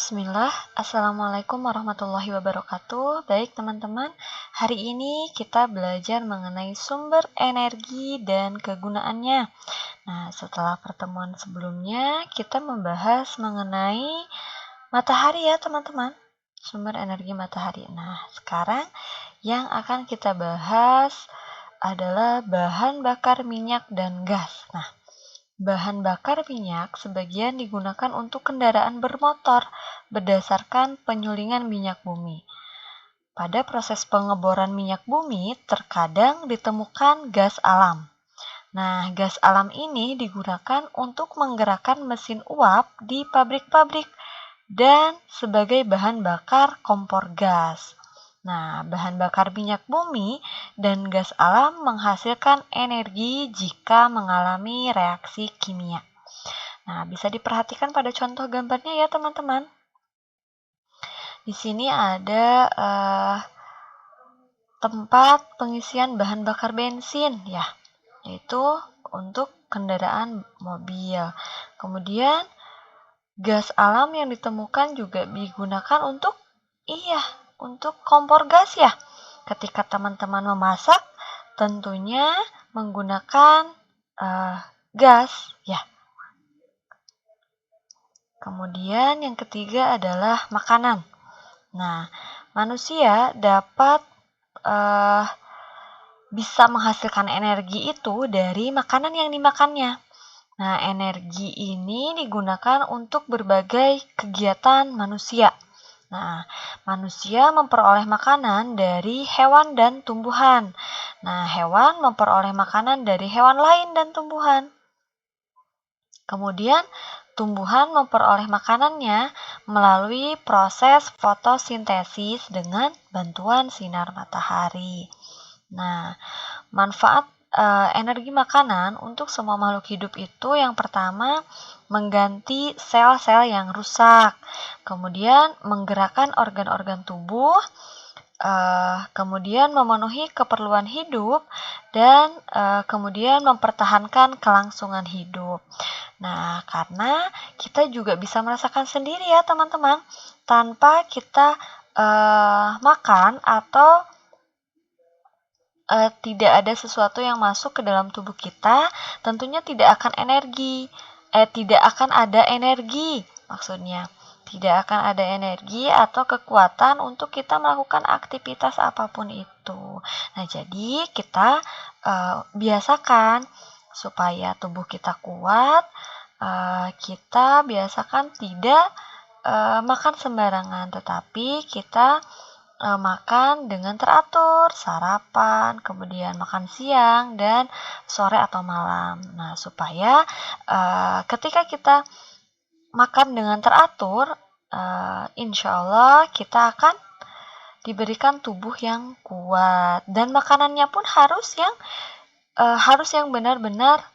Bismillah, Assalamualaikum warahmatullahi wabarakatuh. Baik teman-teman, hari ini kita belajar mengenai sumber energi dan kegunaannya. Nah, setelah pertemuan sebelumnya, kita membahas mengenai matahari ya teman-teman. Sumber energi matahari. Nah, sekarang yang akan kita bahas adalah bahan bakar minyak dan gas. Nah, bahan bakar minyak sebagian digunakan untuk kendaraan bermotor berdasarkan penyulingan minyak bumi. Pada proses pengeboran minyak bumi, terkadang ditemukan gas alam. Nah, gas alam ini digunakan untuk menggerakkan mesin uap di pabrik-pabrik dan sebagai bahan bakar kompor gas. Nah, bahan bakar minyak bumi dan gas alam menghasilkan energi jika mengalami reaksi kimia. Nah, bisa diperhatikan pada contoh gambarnya ya teman-teman. Di sini ada tempat pengisian bahan bakar bensin ya, yaitu untuk kendaraan mobil. Kemudian gas alam yang ditemukan juga digunakan untuk kompor gas ya. Ketika teman-teman memasak, tentunya menggunakan gas ya. Kemudian yang ketiga adalah makanan. Nah, manusia dapat bisa menghasilkan energi itu dari makanan yang dimakannya. Nah, energi ini digunakan untuk berbagai kegiatan manusia. Nah, manusia memperoleh makanan dari hewan dan tumbuhan. Nah, hewan memperoleh makanan dari hewan lain dan tumbuhan. Kemudian, tumbuhan memperoleh makanannya melalui proses fotosintesis dengan bantuan sinar matahari. Nah, manfaat energi makanan untuk semua makhluk hidup itu yang pertama mengganti sel-sel yang rusak, kemudian menggerakkan organ-organ tubuh, kemudian memenuhi keperluan hidup, dan kemudian mempertahankan kelangsungan hidup. Nah, karena kita juga bisa merasakan sendiri ya teman-teman, tanpa kita makan atau tidak ada sesuatu yang masuk ke dalam tubuh kita, tentunya tidak akan ada energi maksudnya. Tidak akan ada energi atau kekuatan untuk kita melakukan aktivitas apapun itu. Nah, jadi kita biasakan supaya tubuh kita kuat, kita biasakan tidak makan sembarangan, tetapi kita makan dengan teratur, sarapan, kemudian makan siang, dan sore atau malam. Nah, supaya ketika kita makan dengan teratur, insya Allah kita akan diberikan tubuh yang kuat. Dan makanannya pun harus yang benar-benar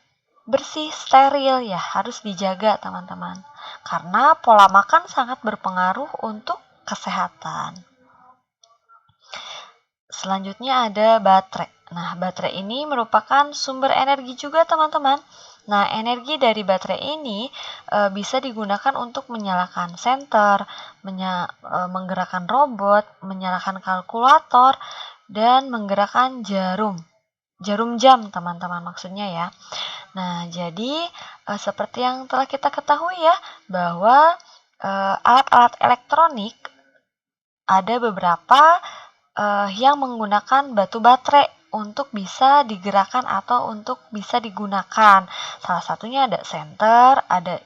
bersih, steril ya, harus dijaga teman-teman. Karena pola makan sangat berpengaruh untuk kesehatan. Selanjutnya ada baterai. Nah, baterai ini merupakan sumber energi juga teman-teman. Nah, energi dari baterai ini bisa digunakan untuk menyalakan senter, menggerakkan robot, menyalakan kalkulator, dan menggerakkan jarum jam teman-teman maksudnya ya. Nah, jadi seperti yang telah kita ketahui ya, bahwa alat-alat elektronik ada beberapa yang menggunakan batu baterai untuk bisa digerakkan atau untuk bisa digunakan. Salah satunya ada senter, ada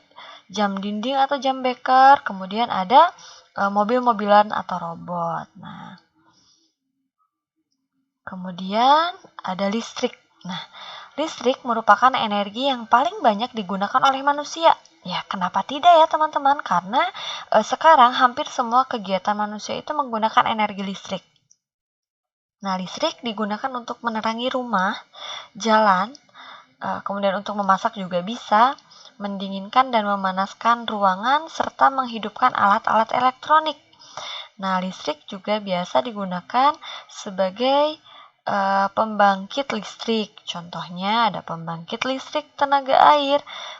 jam dinding atau jam beker, kemudian ada mobil-mobilan atau robot. Nah, kemudian ada listrik. Nah, listrik merupakan energi yang paling banyak digunakan oleh manusia. Ya, kenapa tidak ya teman-teman? Karena sekarang hampir semua kegiatan manusia itu menggunakan energi listrik. Nah, listrik digunakan untuk menerangi rumah, jalan, kemudian untuk memasak juga bisa, mendinginkan dan memanaskan ruangan, serta menghidupkan alat-alat elektronik. Nah, listrik juga biasa digunakan sebagai pembangkit listrik. Contohnya ada pembangkit listrik tenaga air,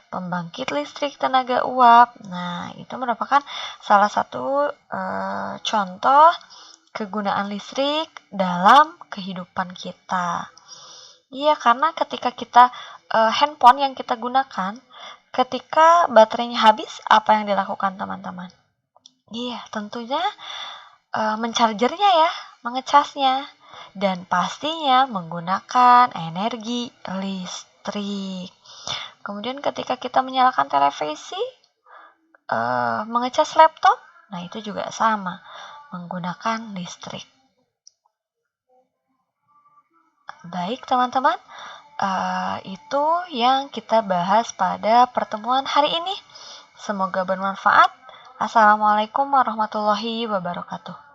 pembangkit listrik tenaga uap. Nah, itu merupakan salah satu contoh kegunaan listrik dalam kehidupan kita. Iya, karena ketika kita handphone yang kita gunakan, ketika baterainya habis, apa yang dilakukan teman-teman? Iya, tentunya menchargernya ya, mengecasnya, dan pastinya menggunakan energi listrik. Kemudian ketika kita menyalakan televisi, mengecas laptop, nah itu juga sama, menggunakan listrik. Baik teman-teman, itu yang kita bahas pada pertemuan hari ini. Semoga bermanfaat. Assalamualaikum warahmatullahi wabarakatuh.